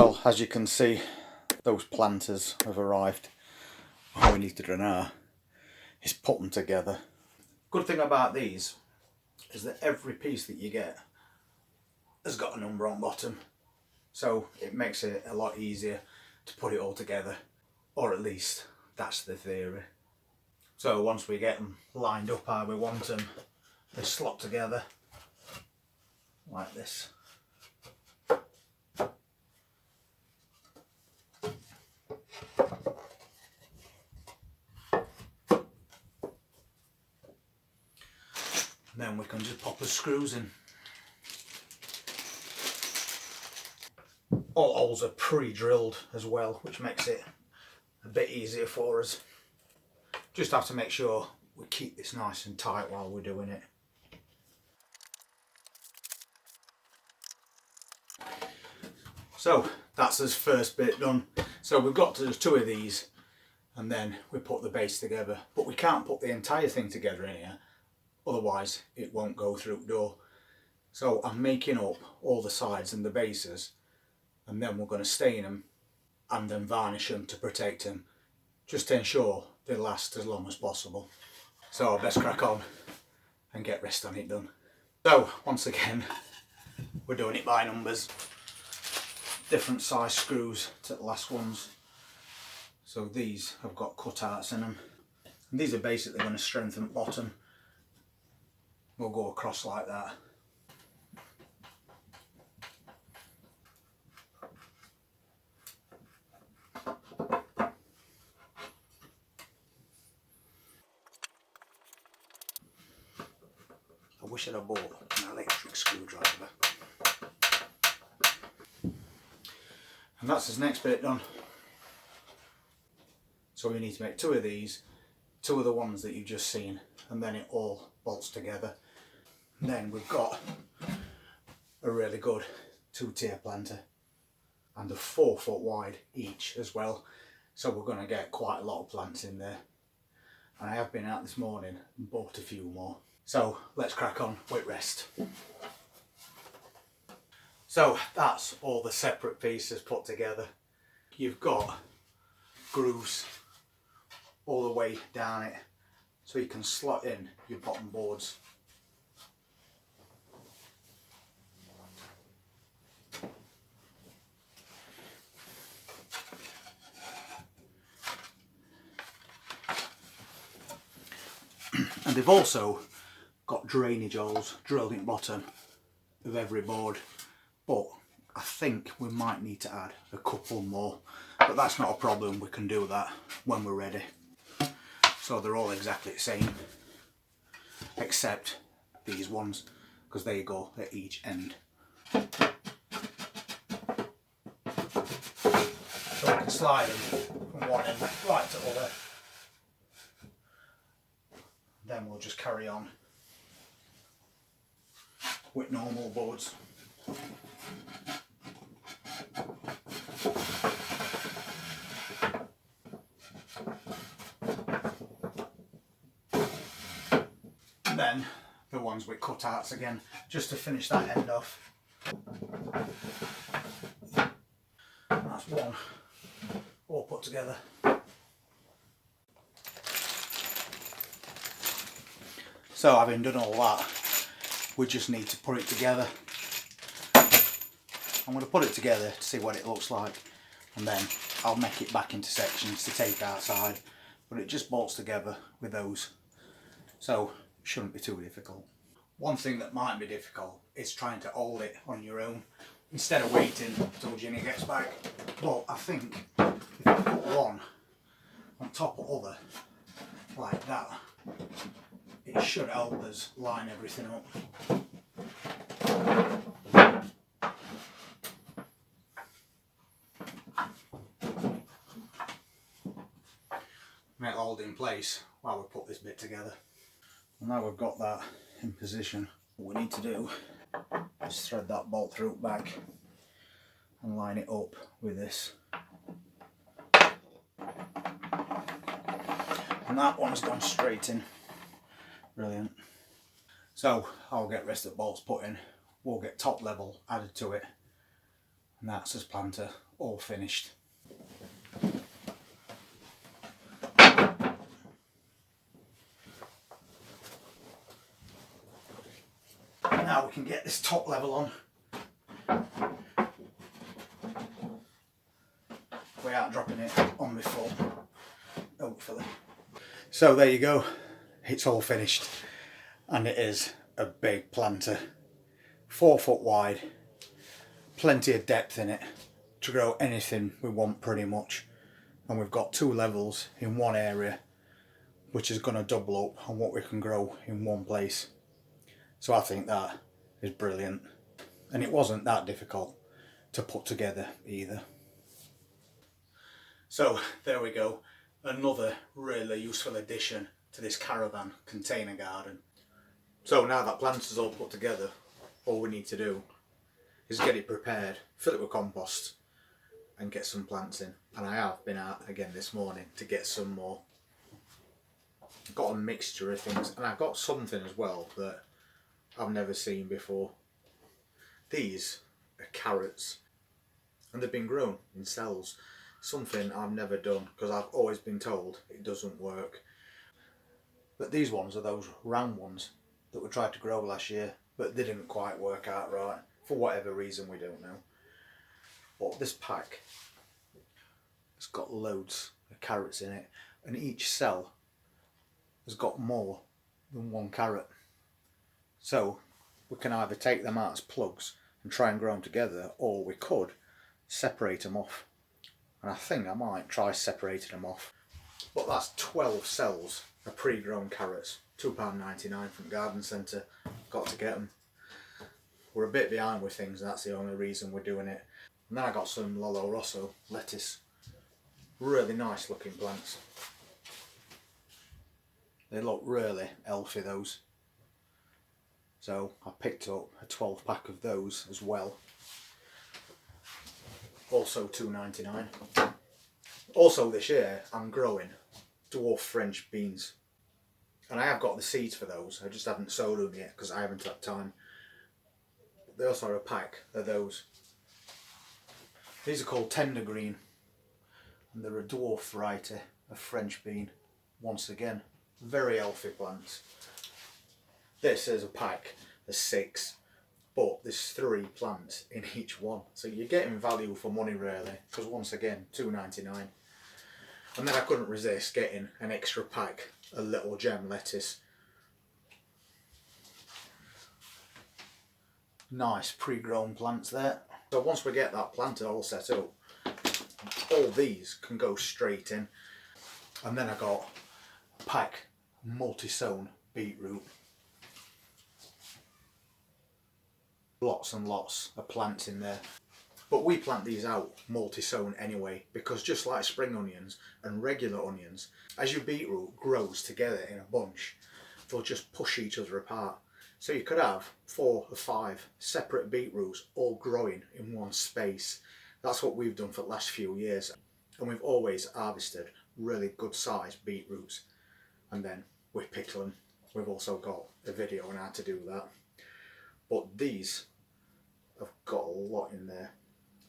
Well, as you can see, those planters have arrived. All we need to do now is put them together. Good thing about these is that every piece that you get has got a number on bottom, so it makes it a lot easier to put it all together, or at least that's the theory. So once we get them lined up how we want them, they slot together like this. And then we can just pop the screws in. All holes are pre-drilled as well, which makes it a bit easier for us. Just have to make sure we keep this nice and tight while we're doing it. So that's this first bit done. So we've got to do 2 of these and then we put the base together. But we can't put the entire thing together in here, otherwise it won't go through the door. So I'm making up all the sides and the bases, and then we're going to stain them and then varnish them to protect them, just to ensure they last as long as possible. So I best crack on and get rest on it done. So once again, we're doing it by numbers. Different size screws to the last ones. So these have got cutouts in them. And these are basically going to strengthen the bottom. We'll go across like that. I wish I'd have bought an electric screwdriver. And that's his next bit done. So we need to make 2 of these, 2 of the ones that you've just seen, and then it all bolts together. And then we've got a really good 2-tier planter and a 4 foot wide each as well. So we're going to get quite a lot of plants in there. And I have been out this morning and bought a few more. So let's crack on with rest. So that's all the separate pieces put together. You've got grooves all the way down it, so you can slot in your bottom boards. And they've also got drainage holes drilled in the bottom of every board, but I think we might need to add a couple more, but that's not a problem, we can do that when we're ready. So they're all exactly the same, except these ones, because they go at each end. So we can slide them from one end right to the other. Then we'll just carry on with normal boards. And then the ones with cutouts again, just to finish that end off. That's one all put together. So having done all that, we just need to put it together. I'm going to put it together to see what it looks like, and then I'll make it back into sections to take outside, but it just bolts together with those, so it shouldn't be too difficult. One thing that might be difficult is trying to hold it on your own instead of waiting until Ginny gets back, but I think if I put one on top of other like that, it should help us line everything up. Make it hold in place while we put this bit together. And now we've got that in position, what we need to do is thread that bolt through back and line it up with this. And that one's gone straight in. Brilliant. So I'll get rest of the bolts put in, we'll get top level added to it, and that's as planter all finished. Now we can get this top level on. Without dropping it on before, hopefully. So there you go, it's all finished, and it is a big planter, 4 foot wide, plenty of depth in it to grow anything we want pretty much, and we've got 2 levels in one area, which is going to double up on what we can grow in one place. So I think that is brilliant, and it wasn't that difficult to put together either. So there we go, another really useful addition to this caravan container garden. So now that planter's all put together, all we need to do is get it prepared, fill it with compost and get some plants in. And I have been out again this morning to get some more. I've got a mixture of things, and I've got something as well that I've never seen before. These are carrots, and they've been grown in cells. Something I've never done, because I've always been told it doesn't work. But these ones are those round ones that we tried to grow last year, but they didn't quite work out right, for whatever reason we don't know. But this pack has got loads of carrots in it, and each cell has got more than 1 carrot. So we can either take them out as plugs and try and grow them together, or we could separate them off. And I think I might try separating them off. But that's 12 cells of pre-grown carrots, £2.99 from Garden Centre. Got to get them. We're a bit behind with things, and that's the only reason we're doing it. And then I got some Lolo Rosso lettuce. Really nice looking plants. They look really healthy, those. So I picked up a 12 pack of those as well. Also £2.99. Also this year I'm growing dwarf French beans, and I have got the seeds for those. I just haven't sowed them yet because I haven't had time. They also are a pack of those. These are called tender green, and they're a dwarf variety of French bean. Once again, very healthy plants. This is a pack of 6. But there's 3 plants in each one, so you're getting value for money really, because once again £2.99. And then I couldn't resist getting an extra pack of little gem lettuce. Nice pre-grown plants there. So once we get that planter all set up, all these can go straight in. And then I got a pack of multi-sown beetroot. Lots and lots of plants in there. But we plant these out multi-sown anyway, because just like spring onions and regular onions, as your beetroot grows together in a bunch, they'll just push each other apart. So you could have 4 or 5 separate beetroots all growing in one space. That's what we've done for the last few years, and we've always harvested really good sized beetroots, and then we pickle them. We've also got a video on how to do that. But these have got a lot in there.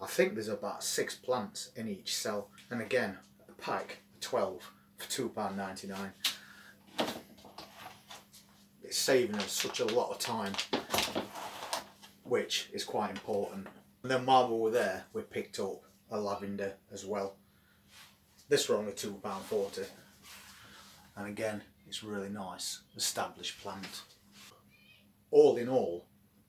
I think there's about 6 plants in each cell. And again, a pack of 12 for £2.99. It's saving us such a lot of time, which is quite important. And then while we were there, we picked up a lavender as well. This were only £2.40. And again, it's really nice, established plant. All in all,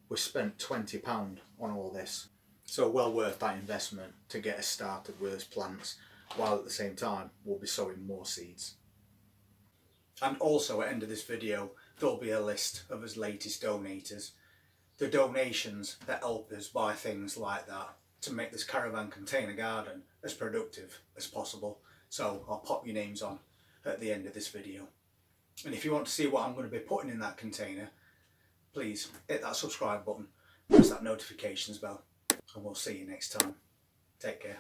we spent £20 on all this. So well worth that investment to get us started with those plants, while at the same time we'll be sowing more seeds. And also at the end of this video there'll be a list of his latest donators. The donations that help us buy things like that to make this caravan container garden as productive as possible. So I'll pop your names on at the end of this video. And if you want to see what I'm going to be putting in that container, please hit that subscribe button, press that notifications bell, and we'll see you next time. Take care.